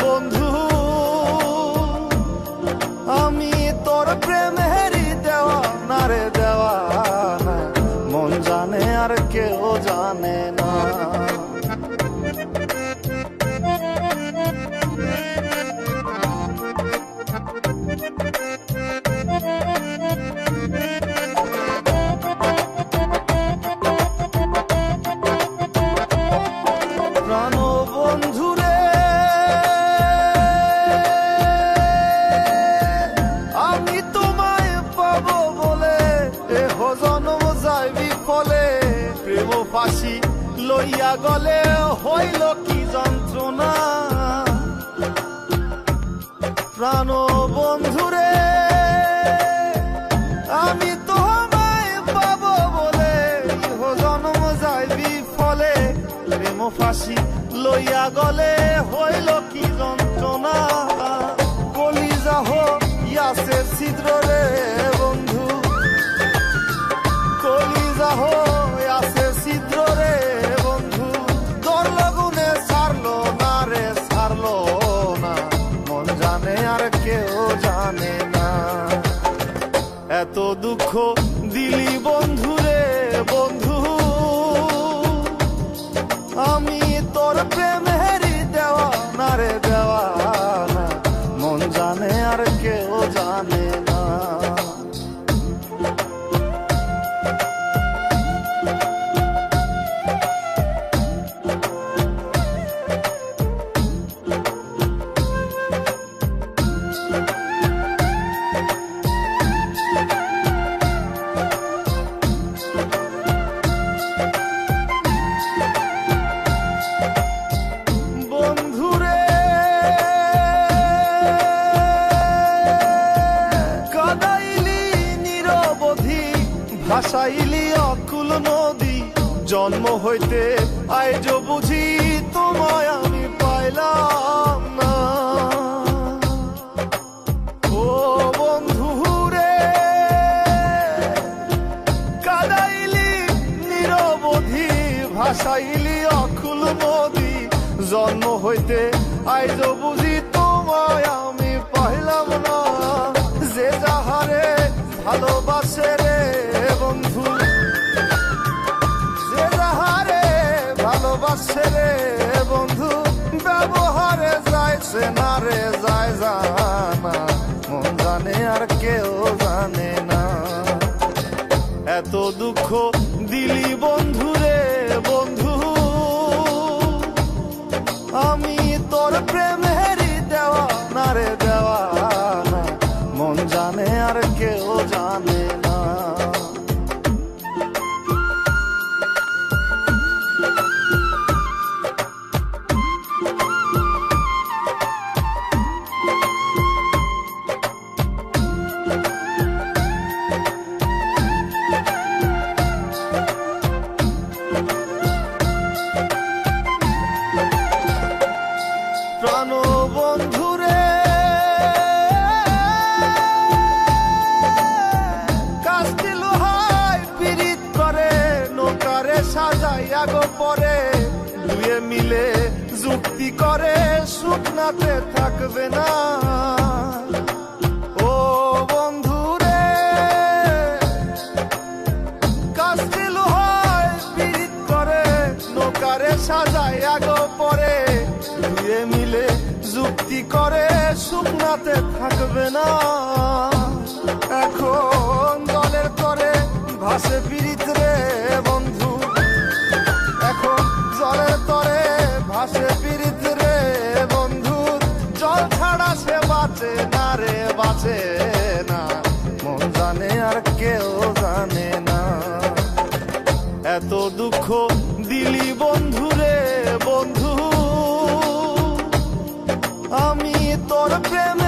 বন্ধু, আমি তোর প্রেমেরই দেওয়ানা রে দেওয়ানা, মন জানে আর কেউ জানে না। প্রেম ফাঁসি লইয়া গলে হইল কি যন্ত্রণা, প্রাণ বন্ধুরে আমি তোমায় পাবো বলে জন্ম যায় বিফলে, প্রেম ফাঁসি লইয়া গলে হইল কি যন্ত্রণা। কলিজা হইয়াছে ছিদ্র রে বন্ধু, কলিজা হইয়াছে ছিদ্র রে বন্ধু, তোর লগুনে ছাড়লো না রে ছাড়লো না, মন জানে আর কেউ জানে না। এত দুঃখ দিলি বন্ধু রে বন্ধু, আমি তোর প্রেমেরই দেওয়ানা রে দেওয়ানা, মন জানে আর কেউ জানে না। ভাসাইলি অকুল নদী, জন্ম হইতে আইজ বুঝি তোমায় আমি পাইলাম না। ও বন্ধু রে কাদাইলি নিরবধি, ভাসাইলি অকুল নদী, জন্ম হইতে আইজ বুঝি তোমায় আমি পাইলাম না। যে যাহারে ভালোবাসে রে বন্ধু, যে যাহারে ভালোবাসে রে বন্ধু, ব্যবহারে যাইছে না রে যায় জানা, মন জানে আর কেউ জানে না। এত দুঃখ দিলি বন্ধু রে বন্ধু, আমি তোর প্রেমেরই দেওয়ানা রে দেওয়ানা, মন জানে আর কেউ জানে না। প্রাণ বন্ধুরে কাস্তি লোহায় পিরিত করে, নৌকারে সাজাইয়া গো পরে, দুয়ে মিলে যুক্তি করে শুকনাতে থাকবে না। ও বন্ধুরে কাস্তি লোহায় পিরিত করে, নৌকারে সাজাইয়া গো পরে, দুয়ে মিলে যুক্তি করে শুকনাতে থাকবে না। এখন দলের তরে ভাসে পিরিত রে বন্ধু, এখন জলের তরে ভাসে পিরিত রে বন্ধু, জল ছাড়া সে বাঁচে না রে বাঁচে না, মন জানে আর কেউ জানে না। এত দুঃখ দিলি বন্ধু রে বন্ধু, আমি তোর প্রেম